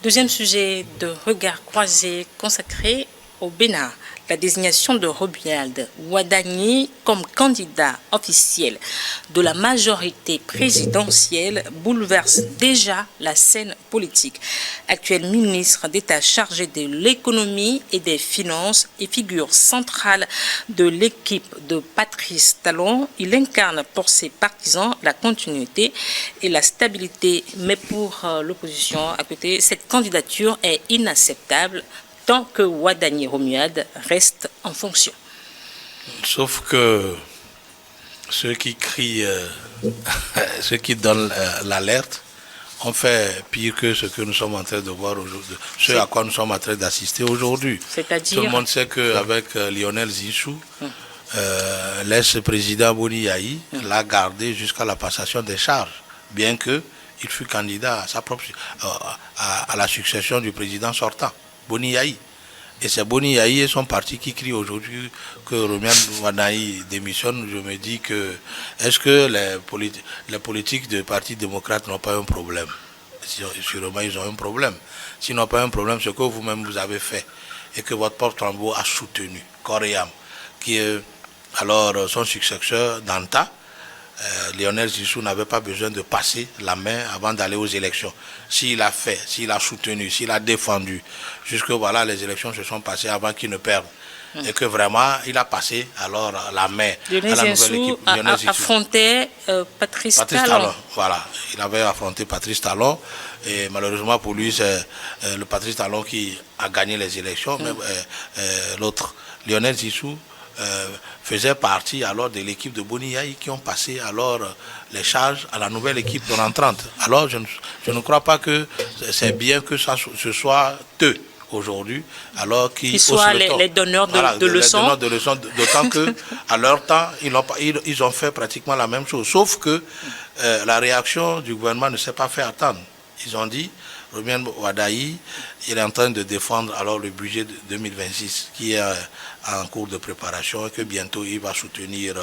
Deuxième sujet de regard croisé consacré au Bénin. La désignation de Romuald Wadagni comme candidat officiel de la majorité présidentielle bouleverse déjà la scène politique. Actuel ministre d'État chargé de l'économie et des finances et figure centrale de l'équipe de Patrice Talon, il incarne pour ses partisans la continuité et la stabilité. Mais pour l'opposition à côté, cette candidature est inacceptable tant que Wadagni Romuald reste en fonction. Sauf que ceux qui crient, ceux qui donnent l'alerte ont fait pire que ce que nous sommes en train de voir aujourd'hui, ce à quoi nous sommes en train d'assister aujourd'hui. C'est-à-dire... Tout le monde sait qu'avec Lionel Zinsou, l'ex-président Boni Yayi l'a gardé jusqu'à la passation des charges, bien qu'il fut candidat à, à la succession du président sortant. Boni Yayi. Et c'est Boni Yayi et son parti qui crient aujourd'hui que Romuald Wadagni démissionne. Je me dis que est-ce que les politiques du Parti démocrate n'ont pas un problème? Sûrement ils ont un problème. S'ils n'ont pas un problème, ce que vous-même vous avez fait et que votre porte-tambour a soutenu, corps et âme, qui est alors son successeur d'Anta. Lionel Zinsou n'avait pas besoin de passer la main avant d'aller aux élections. S'il a fait, s'il a soutenu, s'il a défendu, jusque voilà, les élections se sont passées avant qu'il ne perde. Et que vraiment, il a passé alors la main Lionel à la nouvelle Zinsou équipe. Lionel Zinsou affrontait Patrice Talon. Voilà, il avait affronté Patrice Talon. Et malheureusement pour lui, c'est le Patrice Talon qui a gagné les élections. Mais l'autre, Lionel Zinsou, faisait partie alors de l'équipe de Boni Yayi qui ont passé alors les charges à la nouvelle équipe rentrante. Alors je ne crois pas que c'est bien que ce soit eux aujourd'hui, alors qui soient les donneurs de leçons. D'autant que à leur temps, ils ont fait pratiquement la même chose. Sauf que la réaction du gouvernement ne s'est pas fait attendre. Ils ont dit Romuald Wadagni, il est en train de défendre alors le budget de 2026 qui est en cours de préparation et que bientôt il va soutenir,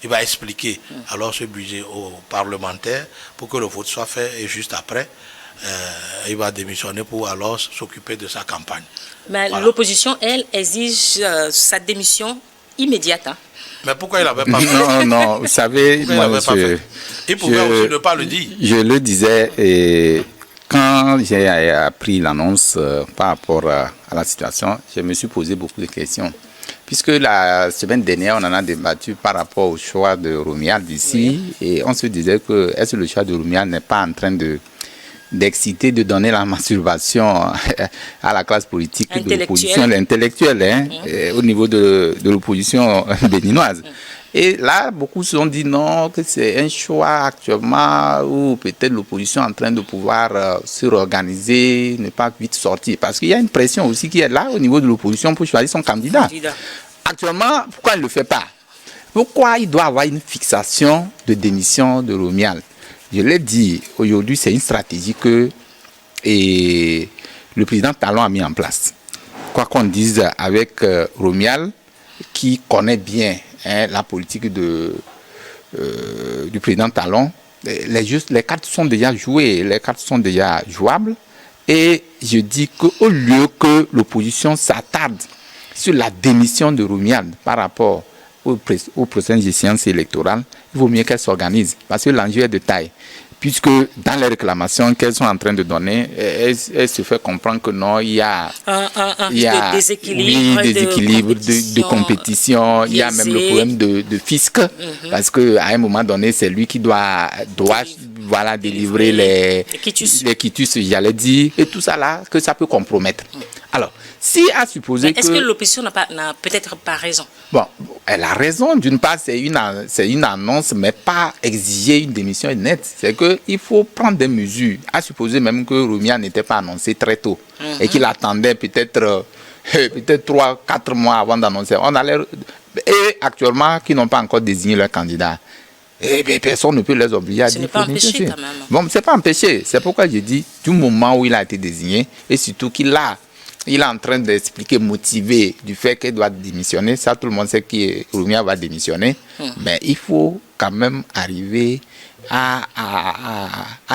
il va expliquer alors ce budget aux parlementaires pour que le vote soit fait et juste après, il va démissionner pour alors s'occuper de sa campagne. Mais voilà. L'opposition, elle, exige sa démission immédiate. Hein. Mais pourquoi il n'avait pas fait? Non, vous savez, moi, il pouvait aussi ne pas le dire. Je le disais, et quand j'ai appris l'annonce par rapport à la situation, je me suis posé beaucoup de questions. Puisque la semaine dernière, on en a débattu par rapport au choix de Romuald ici, et on se disait que est-ce que le choix de Romuald n'est pas en train d'exciter, de donner la masturbation à la classe politique de l'opposition intellectuelle, hein, au niveau de l'opposition béninoise. Et là, beaucoup se sont dit non, que c'est un choix actuellement où peut-être l'opposition est en train de pouvoir se réorganiser, ne pas vite sortir. Parce qu'il y a une pression aussi qui est là au niveau de l'opposition pour choisir son candidat. Actuellement, pourquoi il ne le fait pas? Pourquoi il doit avoir une fixation de démission de Romuald? Je l'ai dit, aujourd'hui, c'est une stratégie que le président Talon a mis en place. Quoi qu'on dise avec Romuald, qui connaît bien la politique du président Talon, les cartes sont déjà jouées, les cartes sont déjà jouables. Et je dis qu'au lieu que l'opposition s'attarde sur la démission de Romuald par rapport aux prochaines échéances électorales, il vaut mieux qu'elle s'organise, parce que l'enjeu est de taille. Puisque dans les réclamations qu'elles sont en train de donner, elles se fait comprendre que non, il y a déséquilibre de compétition, il y a même le problème de fisc, parce qu'à un moment donné, c'est lui qui doit voilà, délivrer les quitus, j'allais dire, et tout ça là, que ça peut compromettre. Alors, si à supposer est-ce que l'opposition n'a peut-être pas raison? Bon, elle a raison. D'une part, c'est une annonce, mais pas exiger une démission nette. C'est qu'il faut prendre des mesures. À supposer même que Romuald n'était pas annoncé très tôt et qu'il attendait peut-être 3-4 mois avant d'annoncer. Et actuellement, qui n'ont pas encore désigné leur candidat. Et bien, personne ne peut les obliger à dire. Ce n'est pas empêché quand même. Bon, c'est pas empêché. C'est pourquoi j'ai dit, du moment où il a été désigné, et surtout qu'il a il est en train d'expliquer, motiver du fait qu'il doit démissionner. Ça, tout le monde sait que Roumia va démissionner. Mais il faut quand même arriver à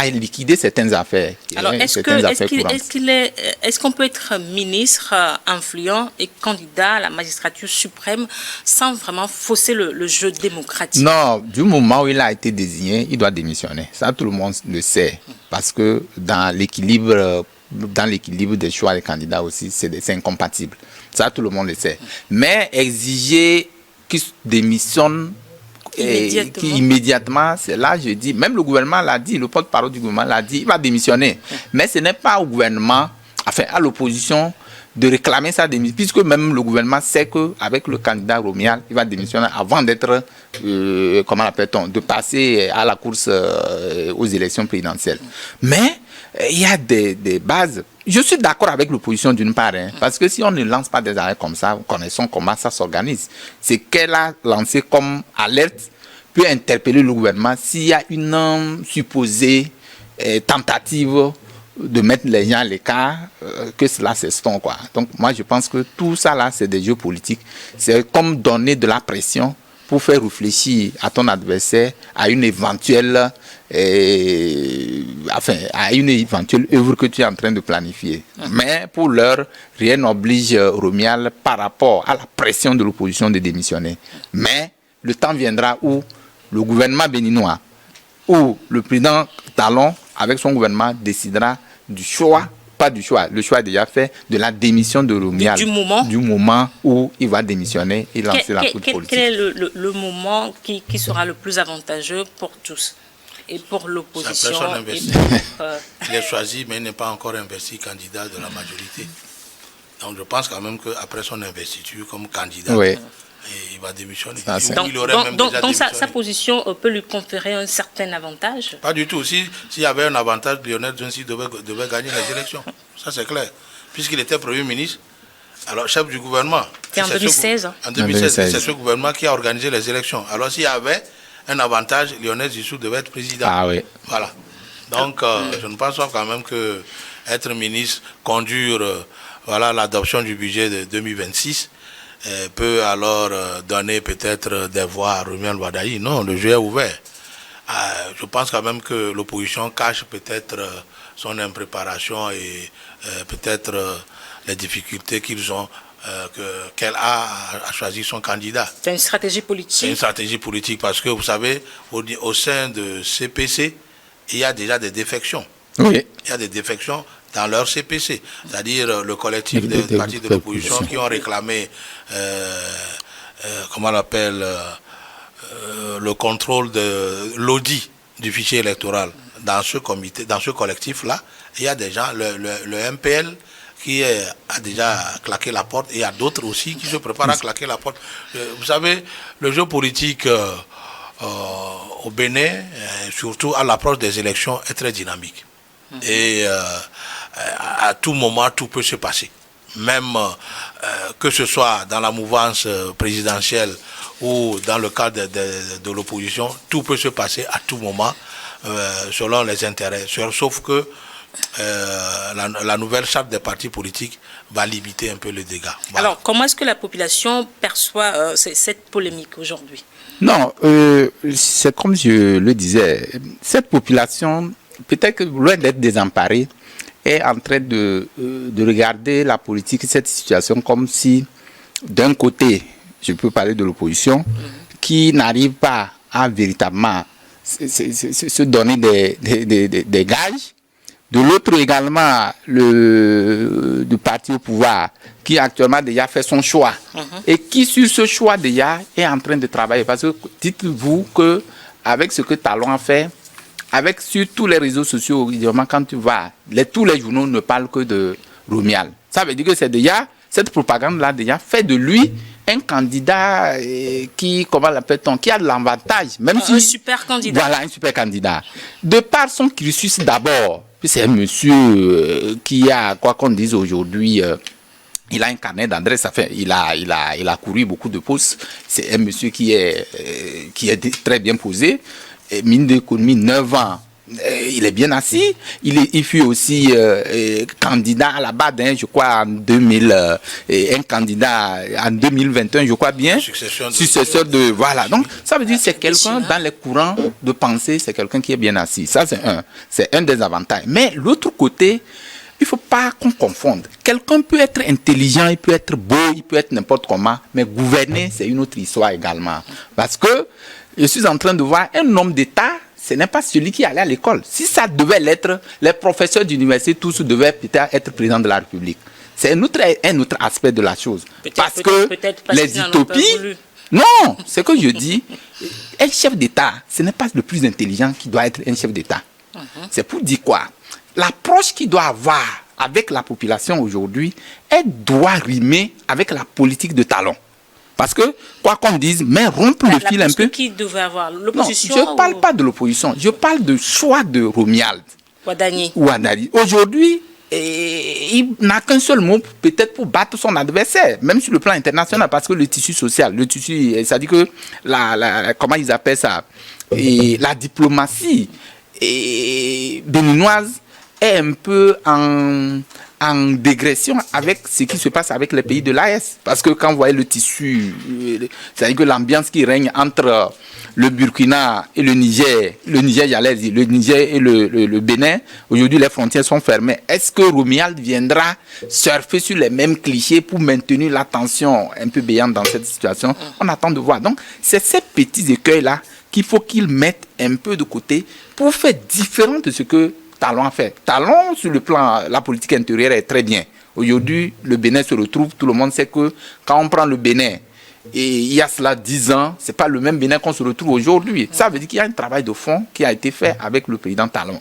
liquider certaines affaires. Alors, est-ce qu'on peut être ministre influent et candidat à la magistrature suprême sans vraiment fausser le jeu démocratique? Non, du moment où il a été désigné, il doit démissionner. Ça, tout le monde le sait. Parce que dans l'équilibre des choix des candidats aussi, c'est incompatible. Ça, tout le monde le sait. Mais exiger qu'il démissionne immédiatement, c'est là, je dis, même le gouvernement l'a dit, le porte-parole du gouvernement l'a dit, il va démissionner. Mais ce n'est pas au gouvernement, enfin à l'opposition, de réclamer sa démission, puisque même le gouvernement sait qu'avec le candidat Romial, il va démissionner avant d'être, comment l'appelle-t-on, de passer à la course aux élections présidentielles. Mais il y a des bases. Je suis d'accord avec l'opposition d'une part, parce que si on ne lance pas des arrêts comme ça, connaissons comment ça s'organise. C'est qu'elle a lancé comme alerte peut interpeller le gouvernement s'il y a une supposée tentative de mettre les gens à l'écart, que cela s'estompe, quoi. Donc moi je pense que tout ça là, c'est des jeux politiques. C'est comme donner de la pression pour faire réfléchir à ton adversaire à une éventuelle œuvre que tu es en train de planifier. Mais pour l'heure, rien n'oblige Romial par rapport à la pression de l'opposition de démissionner. Mais le temps viendra où le gouvernement béninois, où le président Talon, avec son gouvernement, décidera du choix, pas du choix, le choix est déjà fait, de la démission de Romial. Du moment où il va démissionner et lancer la route politique. Quel est le moment qui sera le plus avantageux pour tous? Et pour l'opposition. Il est choisi, mais il n'est pas encore investi candidat de la majorité. Donc je pense quand même qu'après son investiture comme candidat, il va démissionner. Donc sa position peut lui conférer un certain avantage? Pas du tout. S'il y avait un avantage, Lionel Djonsi devait gagner les élections. Ça c'est clair. Puisqu'il était Premier ministre, alors chef du gouvernement. C'était en 2016. En 2016, c'est ce gouvernement qui a organisé les élections. Alors s'il y avait un avantage, Lionel Djonsi devait être président. Ah oui. Voilà. Donc, je ne pense pas quand même que être ministre, conduire l'adoption du budget de 2026 peut alors donner peut-être des voix à Romial Wadayi. Non, le jeu est ouvert. Je pense quand même que l'opposition cache peut-être son impréparation et peut-être les difficultés qu'ils ont. Qu'elle a choisi son candidat. C'est une stratégie politique. C'est une stratégie politique parce que vous savez, au sein de CPC, il y a déjà des défections. Oui. Il y a des défections dans leur CPC, c'est-à-dire le collectif des partis de l'opposition qui ont réclamé, comment on l'appelle, le contrôle de l'audit du fichier électoral. Dans ce comité, dans ce collectif-là, il y a des gens, le MPL, qui a déjà claqué la porte, et il y a d'autres aussi qui se préparent à claquer la porte. Vous savez, le jeu politique au Bénin, surtout à l'approche des élections, est très dynamique. Et à tout moment, tout peut se passer. Même que ce soit dans la mouvance présidentielle ou dans le cadre de l'opposition, tout peut se passer à tout moment selon les intérêts. Sauf que la nouvelle charte des partis politiques va limiter un peu les dégâts. Voilà. Alors, comment est-ce que la population perçoit cette polémique aujourd'hui? Non, c'est comme je le disais, cette population, peut-être que loin d'être désemparée, est en train de regarder la politique, cette situation, comme si, d'un côté, je peux parler de l'opposition, qui n'arrive pas à véritablement se donner des gages. De l'autre également, le parti au pouvoir, qui actuellement déjà fait son choix, et qui sur ce choix déjà est en train de travailler. Parce que dites-vous qu'avec ce que Talon a fait, avec sur tous les réseaux sociaux, évidemment, quand tu vas, tous les journaux ne parlent que de Romial. Ça veut dire que c'est déjà, cette propagande-là déjà fait de lui un candidat qui, comment l'appelle-t-on, qui a de l'avantage. Un super candidat. Voilà, un super candidat. De par son cursus d'abord, c'est un monsieur qui a, quoi qu'on dise aujourd'hui, il a un carnet d'adresse, enfin, il a couru beaucoup de postes. C'est un monsieur qui est très bien posé. Et mine d'économie, 9 ans il est bien assis. Il fut aussi candidat à la BAD, je crois, en 2000, un candidat en 2021, je crois bien. Successeur de... Voilà. Donc, ça veut dire que c'est quelqu'un dans les courants de pensée, c'est quelqu'un qui est bien assis. Ça, c'est un des avantages. Mais l'autre côté, il ne faut pas qu'on confonde. Quelqu'un peut être intelligent, il peut être beau, il peut être n'importe comment, mais gouverner, c'est une autre histoire également. Parce que je suis en train de voir un homme d'État, ce n'est pas celui qui allait à l'école. Si ça devait l'être, les professeurs d'université, tous devaient peut-être être présidents de la République. C'est un autre aspect de la chose. Parce que les utopies... Non, c'est que je dis, un chef d'État, ce n'est pas le plus intelligent qui doit être un chef d'État. C'est pour dire quoi? L'approche qu'il doit avoir avec la population aujourd'hui, elle doit rimer avec la politique de talon. Parce que, quoi qu'on dise, mais rompre le fil un peu... Qui devait avoir l'opposition? Non, je ne parle pas de l'opposition, je parle de choix de Romuald Ouadani. Aujourd'hui, il n'a qu'un seul mot peut-être pour battre son adversaire, même sur le plan international, parce que le tissu social, ça dit que, comment ils appellent ça, la diplomatie béninoise est un peu en dégression avec ce qui se passe avec les pays de l'AES. Parce que quand vous voyez le tissu, c'est-à-dire que l'ambiance qui règne entre le Burkina et le Niger et le Bénin, aujourd'hui les frontières sont fermées. Est-ce que Romuald viendra surfer sur les mêmes clichés pour maintenir la tension un peu béante dans cette situation? On attend de voir. Donc, c'est ces petits écueils-là qu'il faut qu'ils mettent un peu de côté pour faire différent de ce que Talon a fait. Talon, sur le plan, la politique intérieure est très bien. Aujourd'hui, le Bénin se retrouve, tout le monde sait que quand on prend le Bénin, et il y a cela 10 ans, ce n'est pas le même Bénin qu'on se retrouve aujourd'hui. Ça veut dire qu'il y a un travail de fond qui a été fait avec le président Talon.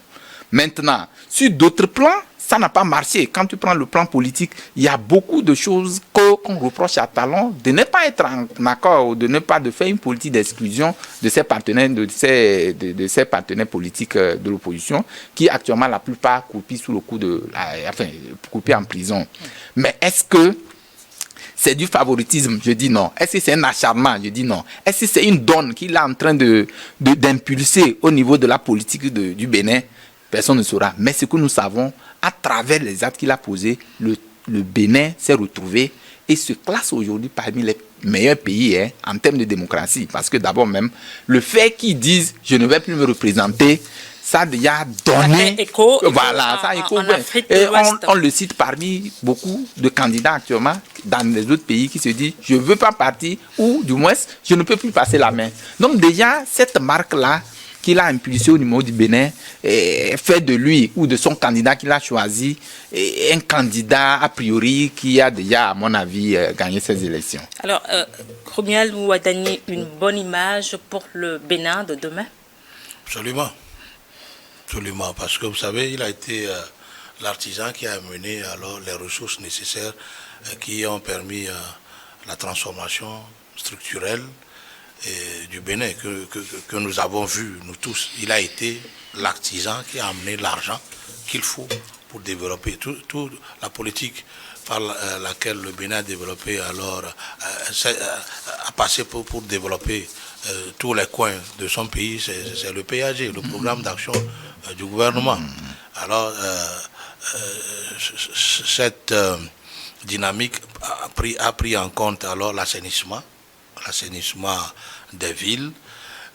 Maintenant, sur d'autres plans, ça n'a pas marché. Quand tu prends le plan politique, il y a beaucoup de choses qu'on reproche à Talon de ne pas être en accord ou de ne pas de faire une politique d'exclusion de ses partenaires, de ses partenaires politiques de l'opposition, qui actuellement la plupart coupent sous le coup de, coupés en prison. Mais est-ce que c'est du favoritisme? Je dis non. Est-ce que c'est un acharnement? Je dis non. Est-ce que c'est une donne qu'il est en train d'impulser au niveau de la politique du Bénin? Personne ne saura. Mais ce que nous savons, à travers les actes qu'il a posés, le Bénin s'est retrouvé et se classe aujourd'hui parmi les meilleurs pays en termes de démocratie. Parce que d'abord même, le fait qu'ils disent « je ne vais plus me représenter », ça a déjà donné... Voilà, ça a écho. Et on le cite parmi beaucoup de candidats actuellement dans les autres pays qui se disent « je ne veux pas partir » ou du moins « je ne peux plus passer la main ». Donc déjà, cette marque-là, qu'il a impulsé au niveau du Bénin, fait de lui ou de son candidat qu'il a choisi un candidat a priori qui a déjà, à mon avis, gagné ces élections. Alors, Romuald Ouadani, une bonne image pour le Bénin de demain? Absolument. Absolument, parce que vous savez, il a été l'artisan qui a amené alors les ressources nécessaires qui ont permis la transformation structurelle du Bénin que nous avons vu, nous tous. Il a été l'artisan qui a amené l'argent qu'il faut pour développer toute la politique par laquelle le Bénin a développé, alors a passé pour développer tous les coins de son pays, c'est le PAG, le programme d'action du gouvernement. Alors, cette dynamique a pris en compte alors l'assainissement des villes,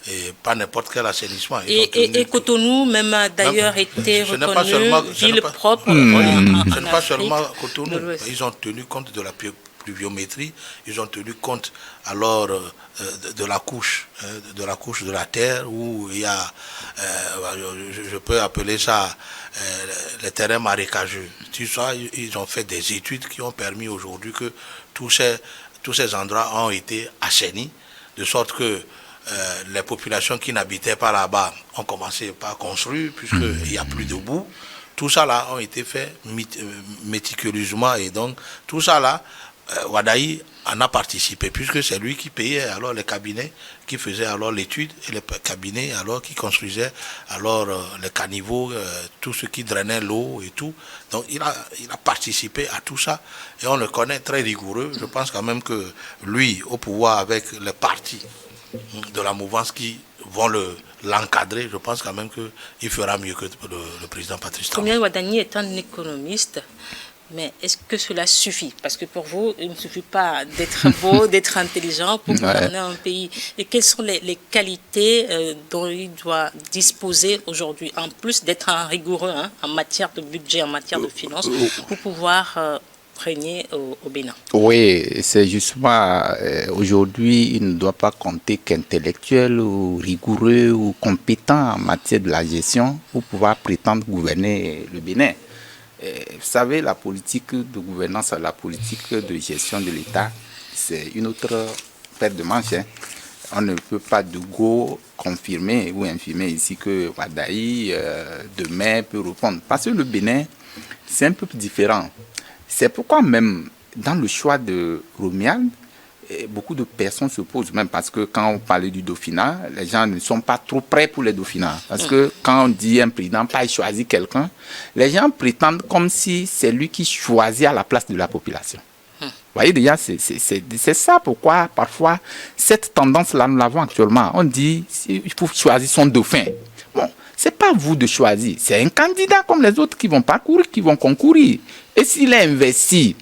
et pas n'importe quel assainissement. Et Cotonou, même d'ailleurs, était reconnu ville propre. Ce n'est pas seulement Cotonou. Ils ont tenu compte de la pluviométrie, ils ont tenu compte alors de la couche de la terre, où il y a, je peux appeler ça les terrains marécageux. Tout ça, ils ont fait des études qui ont permis aujourd'hui que tous ces endroits ont été assainis, de sorte que les populations qui n'habitaient pas là-bas ont commencé par construire, puisqu'il n'y a plus de boue. Tout ça là ont été fait méticuleusement, et donc tout ça là, Ouadani en a participé, puisque c'est lui qui payait alors les cabinets qui faisaient alors l'étude, et les cabinets alors qui construisaient alors les caniveaux, tout ce qui drainait l'eau et tout. Donc il a participé à tout ça, et on le connaît très rigoureux. Je pense quand même que lui, au pouvoir avec les partis de la mouvance qui vont l'encadrer, je pense quand même qu'il fera mieux que le président Patrice Talon. Romuald Wadagni est un économiste, mais est-ce que cela suffit? Parce que pour vous, il ne suffit pas d'être beau, d'être intelligent pour gouverner un pays. Et quelles sont les qualités dont il doit disposer aujourd'hui, en plus d'être un rigoureux en matière de budget, en matière de finances, pour pouvoir régner au Bénin? Oui, c'est justement, aujourd'hui, il ne doit pas compter qu'intellectuel ou rigoureux ou compétent en matière de la gestion pour pouvoir prétendre gouverner le Bénin. Vous savez, la politique de gouvernance, la politique de gestion de l'État, c'est une autre paire de manches. On ne peut pas de go confirmer ou infirmer ici que Wadaï, demain, peut répondre. Parce que le Bénin, c'est un peu différent. C'est pourquoi même dans le choix de Romuald, beaucoup de personnes se posent, même parce que quand on parlait du Dauphinat, les gens ne sont pas trop prêts pour les Dauphinats. Parce que quand on dit un président pas choisir quelqu'un, les gens prétendent comme si c'est lui qui choisit à la place de la population. Vous voyez déjà, c'est ça pourquoi parfois cette tendance-là, nous l'avons actuellement. On dit il faut choisir son dauphin. Bon, c'est pas vous de choisir, c'est un candidat comme les autres qui vont parcourir, qui vont concourir. Et s'il est investi,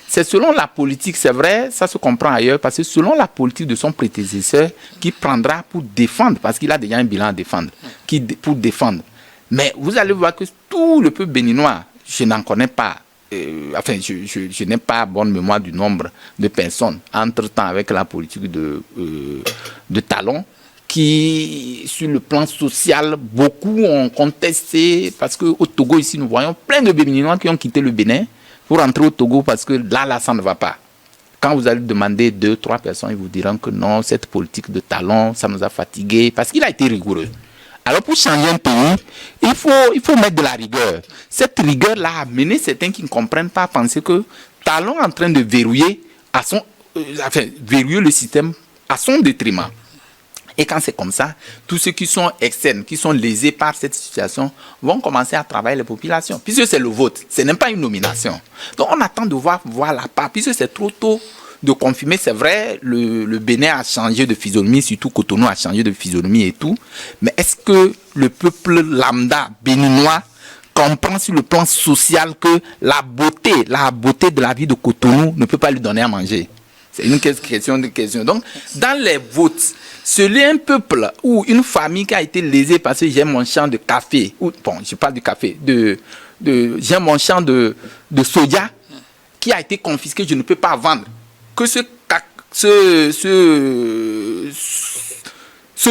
c'est selon la politique, c'est vrai, ça se comprend ailleurs, parce que selon la politique de son prédécesseur, qui prendra pour défendre, parce qu'il a déjà un bilan à défendre, pour défendre. Mais vous allez voir que tout le peuple béninois, je n'en connais pas, je n'ai pas bonne mémoire du nombre de personnes, entre-temps avec la politique de Talon, qui, sur le plan social, beaucoup ont contesté, parce qu'au Togo, ici, nous voyons plein de Béninois qui ont quitté le Bénin pour rentrer au Togo, parce que là, ça ne va pas. Quand vous allez demander 2-3 personnes, ils vous diront que non, cette politique de Talon, ça nous a fatigués, parce qu'il a été rigoureux. Alors, pour changer un pays, il faut mettre de la rigueur. Cette rigueur-là a amené certains qui ne comprennent pas à penser que Talon est en train de verrouiller, verrouiller le système à son détriment. Et quand c'est comme ça, tous ceux qui sont externes, qui sont lésés par cette situation, vont commencer à travailler les populations. Puisque c'est le vote, ce n'est pas une nomination. Donc on attend de voir la part, puisque c'est trop tôt de confirmer. C'est vrai, le Bénin a changé de physionomie, surtout Cotonou a changé de physionomie et tout. Mais est-ce que le peuple lambda béninois comprend sur le plan social que la beauté de la vie de Cotonou ne peut pas lui donner à manger? C'est une question de question. Donc, dans les votes, celui un peuple ou une famille qui a été lésée parce que j'ai mon champ de café, je parle du café, j'ai mon champ de soja qui a été confisqué, je ne peux pas vendre. Que ce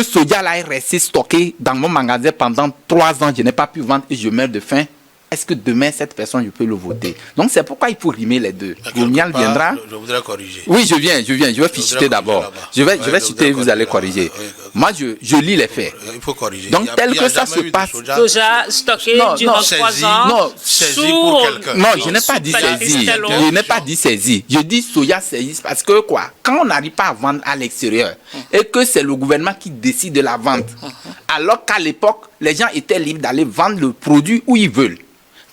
soja-là est resté stocké dans mon magasin pendant 3 ans, je n'ai pas pu vendre et je meurs de faim. Est-ce que demain, cette personne, je peux le voter? Donc, c'est pourquoi il faut rimer les deux. Romuald viendra. Je voudrais corriger. Oui, je viens. Je vais citer d'abord. Je vais citer, vous allez corriger. Moi, je lis les faits. Il faut corriger. Donc, tel que ça se passe. Soja stocké durant 3 ans. Non, saisi pour quelqu'un. Non, je n'ai pas dit saisi. Je n'ai pas dit saisi. Je dis soja saisi parce que quoi? Quand on n'arrive pas à vendre à l'extérieur et que c'est le gouvernement qui décide de la vente, alors qu'à l'époque, les gens étaient libres d'aller vendre le produit où ils veulent.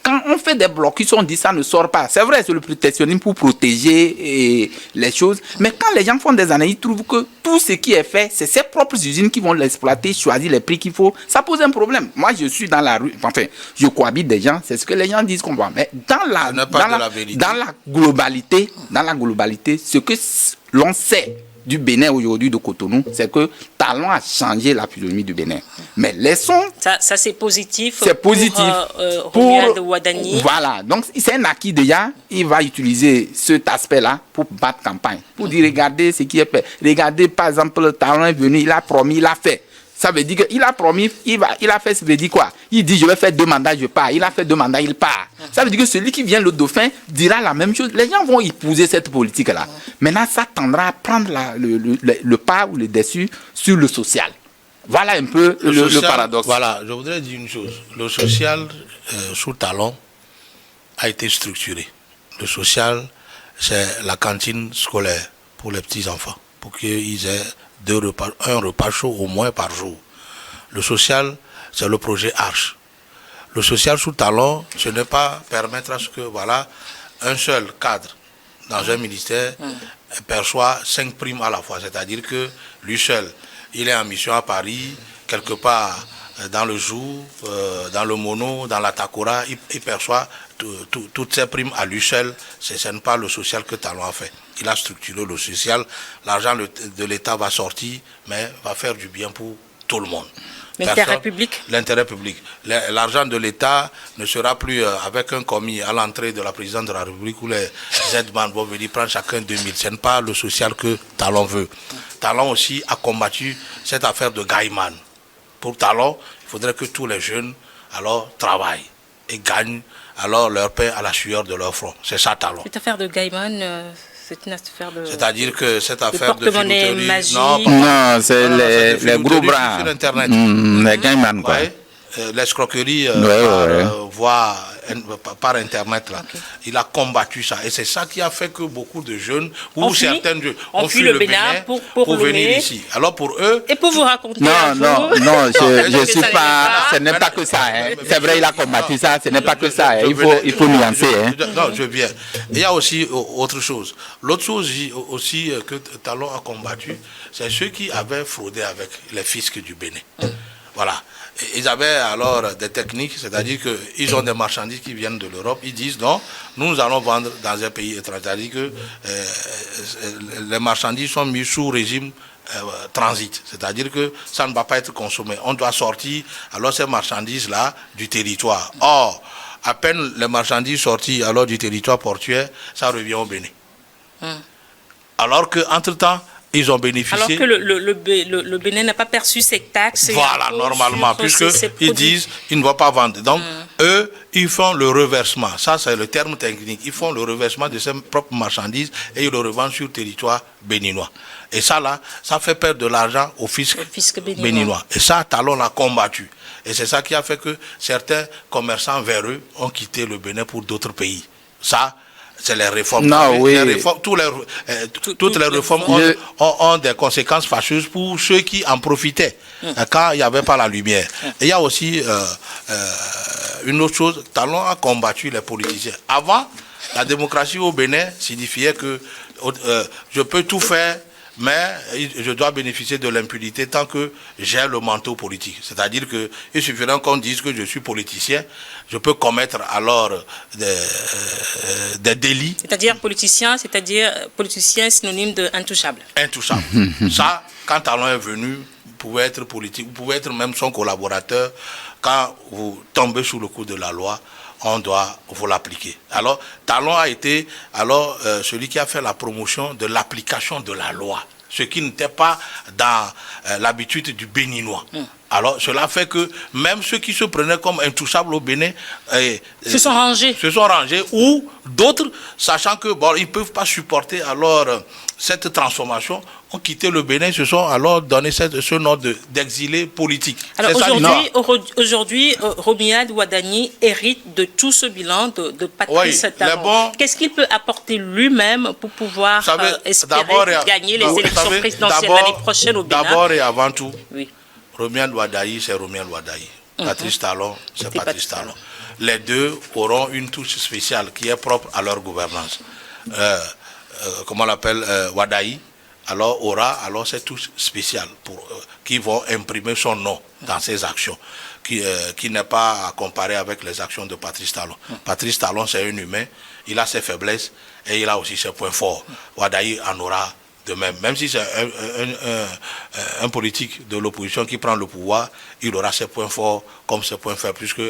Quand on fait des blocus, on dit ça ne sort pas. C'est vrai, c'est le protectionnisme pour protéger les choses. Mais quand les gens font des analyses, ils trouvent que tout ce qui est fait, c'est ces propres usines qui vont l'exploiter, choisir les prix qu'il faut. Ça pose un problème. Moi, je suis dans la rue, enfin, je cohabite des gens, c'est ce que les gens disent qu'on voit. Mais dans la globalité, ce que l'on sait du Bénin aujourd'hui, de Cotonou, c'est que Talon a changé la physionomie du Bénin. Mais laissons... Ça c'est positif. C'est positif. Romuald Wadagni. Voilà. Donc, c'est un acquis déjà. Il va utiliser cet aspect-là pour battre campagne. Pour dire, regardez ce qui est fait. Regardez, par exemple, Talon est venu, il a promis, il a fait. Ça veut dire qu'il a promis, il a fait, ça veut dire quoi? Il dit, je vais faire 2 mandats, je pars. Il a fait 2 mandats, il part. Ça veut dire que celui qui vient, le dauphin, dira la même chose. Les gens vont épouser cette politique-là. Maintenant, ça tendra à prendre le pas ou le dessus sur le social. Voilà un peu le paradoxe. Voilà, je voudrais dire une chose. Le social, sous Talon, a été structuré. Le social, c'est la cantine scolaire pour les petits-enfants, pour qu'ils aient un repas chaud au moins par jour. Le social, c'est le projet Arche. Le social sous Talon, ce n'est pas permettre à ce que, voilà, un seul cadre dans un ministère perçoit 5 primes à la fois. C'est-à-dire que lui seul, il est en mission à Paris, quelque part dans le jour, dans le mono, dans la Takora, il perçoit toutes ces primes à lui seul. Ce n'est pas le social que Talon a fait. Il a structuré le social. L'argent de l'État va sortir, mais va faire du bien pour tout le monde. L'intérêt public. L'intérêt public. L'argent de l'État ne sera plus avec un commis à l'entrée de la présidente de la République où les Z-man vont venir prendre chacun 2000. Ce n'est pas le social que Talon veut. Talon aussi a combattu cette affaire de Gaïman. Pour Talon, il faudrait que tous les jeunes alors travaillent et gagnent alors leur pain à la sueur de leur front. C'est ça Talon. Cette affaire de Gaïman, c'est une affaire de... C'est-à-dire que cette affaire de porte-monnaie magique. Non, c'est les gros bras. Sur Internet. Les Gaïman, quoi. Ouais. L'escroquerie par Internet. Là. Okay. Il a combattu ça. Et c'est ça qui a fait que beaucoup de jeunes, ou certains jeunes, ont fui le Bénin pour venir ici. Alors pour eux... Et pour vous raconter non, je ne suis pas... Ce n'est pas que ça. Hein. C'est vrai, il a combattu ça. Ce n'est pas que ça. Il faut nuancer. Non, je viens. Il y a aussi autre chose. L'autre chose aussi que Talon a combattu, c'est ceux qui avaient fraudé avec les fiscs du Bénin. Voilà. Ils avaient alors des techniques, c'est-à-dire qu'ils ont des marchandises qui viennent de l'Europe. Ils disent non, nous allons vendre dans un pays étranger. C'est-à-dire que les marchandises sont mises sous régime transit. C'est-à-dire que ça ne va pas être consommé. On doit sortir alors ces marchandises-là du territoire. Or, à peine les marchandises sorties alors du territoire portuaire, ça revient au Bénin. Alors qu'entre-temps, ils ont bénéficié. Alors que le Bénin n'a pas perçu ces taxes. Voilà, normalement, puisqu'ils disent qu'ils ne vont pas vendre. Donc, eux, ils font le reversement. Ça, c'est le terme technique. Ils font le reversement de leurs propres marchandises et ils le revendent sur le territoire béninois. Et ça, là, ça fait perdre de l'argent au fisc béninois. Et ça, Talon l'a combattu. Et c'est ça qui a fait que certains commerçants véreux ont quitté le Bénin pour d'autres pays. Ça, c'est les réformes. Non, oui. Toutes les réformes ont des conséquences fâcheuses pour ceux qui en profitaient quand il n'y avait pas la lumière. Et il y a aussi une autre chose, Talon a combattu les politiciens. Avant, la démocratie au Bénin signifiait que je peux tout faire, mais je dois bénéficier de l'impunité tant que j'ai le manteau politique. C'est-à-dire qu'il suffirait qu'on dise que je suis politicien, je peux commettre alors des délits. C'est-à-dire politicien synonyme de intouchable. Intouchable. Ça, quand Talon est venu, vous pouvez être politique, vous pouvez être même son collaborateur. Quand vous tombez sous le coup de la loi, on doit vous l'appliquer. Alors, Talon a été celui qui a fait la promotion de l'application de la loi, ce qui n'était pas dans l'habitude du Béninois. Alors, cela fait que même ceux qui se prenaient comme intouchables au Bénin se sont rangés. Ou d'autres, sachant que ils ne peuvent pas supporter alors cette transformation, ont quitté le Bénin, se sont alors donné ce nom d'exilés politiques. Alors aujourd'hui, Romuald Ouadani hérite de tout ce bilan de Patrice Talon. Qu'est-ce qu'il peut apporter lui-même pour pouvoir espérer gagner les élections présidentielles l'année prochaine au Bénin? D'abord et avant tout, oui. Romuald Ouadani, c'est Romuald Ouadani. Patrice Talon, c'est Patrice Talon. Les deux auront une touche spéciale qui est propre à leur gouvernance. Comment on l'appelle, Ouadani, alors aura cette touche spéciale qui vont imprimer son nom dans ses actions, qui n'est pas à comparer avec les actions de Patrice Talon. Patrice Talon, c'est un humain, il a ses faiblesses et il a aussi ses points forts. Ouadani en aura de même. Même si c'est un politique de l'opposition qui prend le pouvoir, il aura ses points forts comme ses points faibles, puisque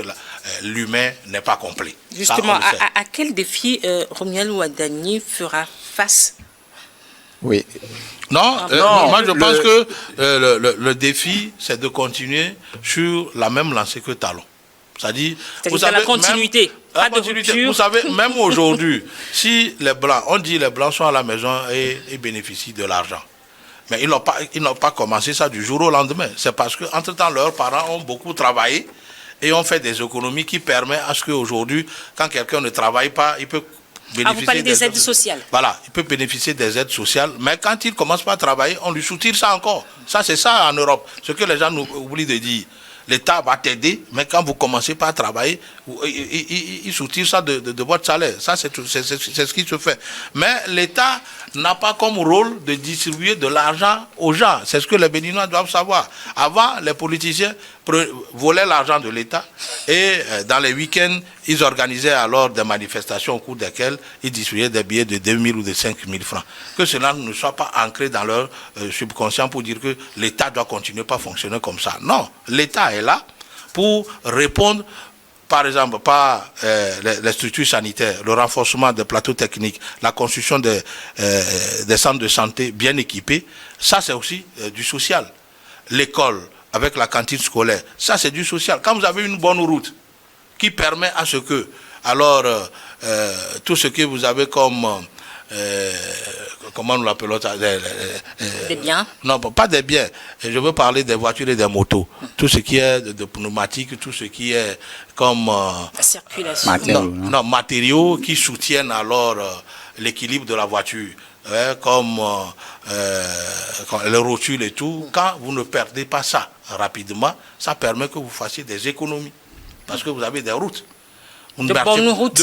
l'humain n'est pas complet. Justement, à quel défi Romuald Ouadani fera face? Oui. Non, moi je pense que le défi, c'est de continuer sur la même lancée que Talon. C'est-à-dire la continuité. Vous savez, même aujourd'hui, si les Blancs, on dit les Blancs sont à la maison et bénéficient de l'argent. Mais ils n'ont pas commencé ça du jour au lendemain. C'est parce qu'entre-temps, leurs parents ont beaucoup travaillé et ont fait des économies qui permettent à ce qu'aujourd'hui, quand quelqu'un ne travaille pas, il peut bénéficier vous parlez des aides sociales. Voilà, il peut bénéficier des aides sociales, mais quand il ne commence pas à travailler, on lui soutire ça encore. Ça, c'est ça en Europe, ce que les gens oublient de dire. l'État va t'aider, mais quand vous commencez pas à travailler, il soutire ça de votre salaire. Ça, c'est ce qui se fait. Mais l'État n'a pas comme rôle de distribuer de l'argent aux gens. C'est ce que les Béninois doivent savoir. Avant, les politiciens volaient l'argent de l'État et dans les week-ends, ils organisaient alors des manifestations au cours desquelles ils distribuaient des billets de 2 000 ou de 5 000 francs. Que cela ne soit pas ancré dans leur subconscient pour dire que l'État doit continuer pas à fonctionner comme ça. Non, l'État est là pour répondre, par exemple, par les structures sanitaires, le renforcement des plateaux techniques, la construction des centres de santé bien équipés. Ça, c'est aussi du social. L'école, avec la cantine scolaire, ça, c'est du social. Quand vous avez une bonne route qui permet à ce que, alors, tout ce que vous avez comme... comment nous l'appelons ça, des biens? Non, pas des biens. Je veux parler des voitures et des motos. Tout ce qui est de pneumatiques, tout ce qui est comme... la circulation. Matériaux qui soutiennent alors l'équilibre de la voiture. Comme les rotules et tout. Quand vous ne perdez pas ça rapidement, ça permet que vous fassiez des économies. Parce que vous avez des routes. De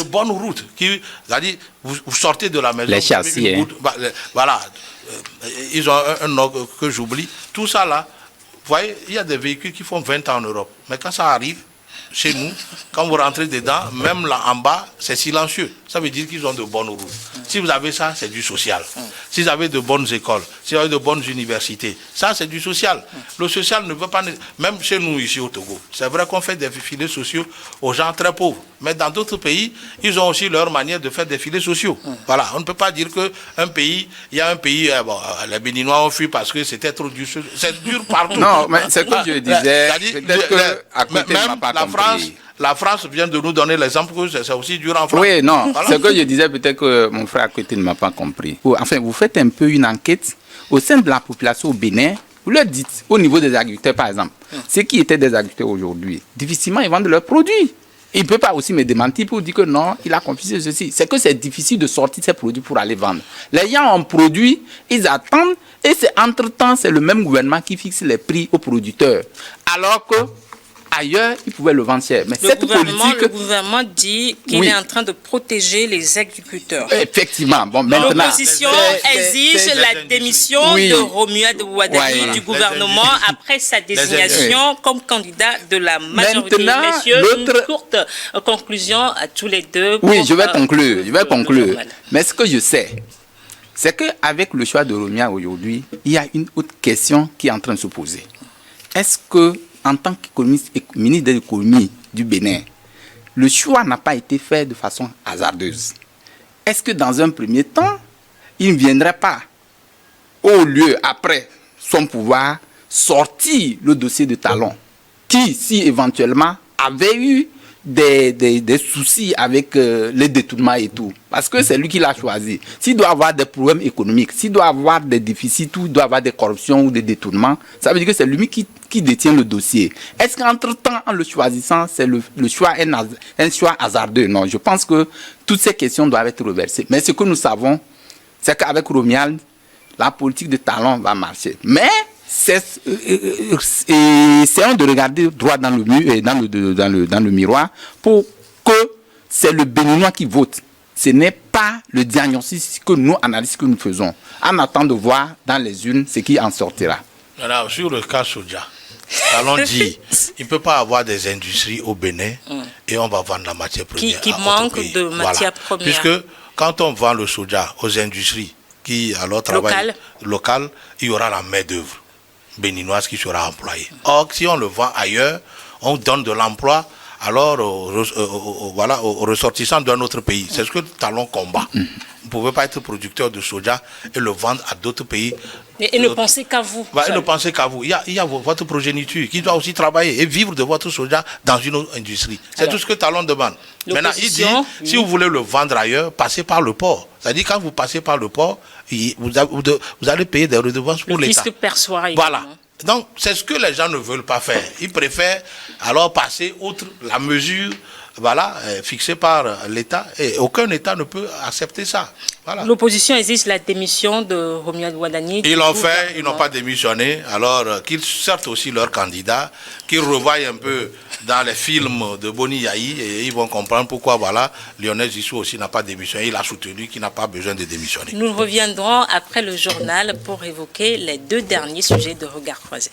bonnes routes. C'est-à-dire, vous sortez de la maison. Les châssis. Voilà. Ils ont un nom que j'oublie. Tout ça là, vous voyez, il y a des véhicules qui font 20 ans en Europe. Mais quand ça arrive, chez nous, quand vous rentrez dedans, même là en bas, c'est silencieux. Ça veut dire qu'ils ont de bonnes routes. Si vous avez ça, c'est du social. Si vous avez de bonnes écoles, si vous avez de bonnes universités, ça c'est du social. Le social ne veut pas... Même chez nous ici au Togo, c'est vrai qu'on fait des filets sociaux aux gens très pauvres. Mais dans d'autres pays, ils ont aussi leur manière de faire des filets sociaux. Voilà, on ne peut pas dire qu'un pays, il y a un pays, les Béninois ont fui parce que c'était trop dur. C'est dur partout. Non, mais c'est comme je disais, peut-être qu'à côté, même la France vient de nous donner l'exemple que c'est aussi dur en France. Oui, non, voilà. Ce que je disais, peut-être que mon frère à côté ne m'a pas compris. Enfin, vous faites un peu une enquête au sein de la population au Bénin. Vous leur dites, au niveau des agriculteurs par exemple, ceux qui étaient des agriculteurs aujourd'hui, difficilement ils vendent leurs produits. Il ne peut pas aussi me démentir pour dire que non, il a confisqué ceci. C'est que c'est difficile de sortir ces produits pour aller vendre. Les gens ont produit, ils attendent, et c'est entre-temps, c'est le même gouvernement qui fixe les prix aux producteurs. Alors que ailleurs, ils pouvaient le vendre cher. Mais le gouvernement dit qu'il est en train de protéger les agriculteurs. Effectivement. Bon, maintenant, l'opposition exige la démission de Romuald Ouadani du gouvernement après sa désignation comme candidat de la majorité. Messieurs, une courte conclusion à tous les deux. Oui, je vais conclure. Mais ce que je sais, c'est qu'avec le choix de Romuald aujourd'hui, il y a une autre question qui est en train de se poser. Est-ce que en tant que ministre de l'économie du Bénin, le choix n'a pas été fait de façon hasardeuse? Est-ce que dans un premier temps, il ne viendrait pas, au lieu, après son pouvoir, sortir le dossier de Talon, qui, si éventuellement, avait eu des soucis avec les détournements et tout, parce que c'est lui qui l'a choisi. S'il doit avoir des problèmes économiques, s'il doit avoir des déficits, ou doit avoir des corruptions ou des détournements, ça veut dire que c'est lui qui détient le dossier. Est-ce qu'entre-temps, en le choisissant, c'est le choix un choix hasardeux? Non, je pense que toutes ces questions doivent être reversées. Mais ce que nous savons, c'est qu'avec Romuald, la politique de Talon va marcher. Mais essayons de regarder droit dans le mur et dans le miroir pour que c'est le Béninois qui vote. Ce n'est pas le diagnostic que nous, analystes, que nous faisons. En attendant de voir dans les urnes ce qui en sortira. Alors, sur le cas Soja, Talon dit il ne peut pas avoir des industries au Bénin et on va vendre la matière première qui manque de matière première. Puisque quand on vend le soja aux industries qui alors travaillent locales, il y aura la main-d'œuvre béninoise qui sera employée. Or, si on le vend ailleurs, on donne de l'emploi alors aux ressortissants d'un autre pays. C'est ce que Talon combat. Vous ne pouvez pas être producteur de soja et le vendre à d'autres pays. Et ne pensez qu'à vous. Et ne pensez qu'à vous. Il y a votre progéniture qui doit aussi travailler et vivre de votre soja dans une autre industrie. C'est tout ce que Talon demande. Maintenant, il dit, si vous voulez le vendre ailleurs, passez par le port. C'est-à-dire, quand vous passez par le port, vous allez payer des redevances pour l'État. Le fisc perçoit. Voilà. Donc, c'est ce que les gens ne veulent pas faire. Ils préfèrent alors passer outre la mesure voilà, fixé par l'État, et aucun État ne peut accepter ça. Voilà. L'opposition exige la démission de Romuald Wadani. Ils l'ont fait, ils n'ont pas démissionné, alors qu'ils sortent aussi leurs candidats, qu'ils revoient un peu dans les films de Boni Yayi, et ils vont comprendre pourquoi, voilà, Lionel Zissou aussi n'a pas démissionné, il a soutenu qu'il n'a pas besoin de démissionner. Nous reviendrons après le journal pour évoquer les deux derniers sujets de Regard Croisé.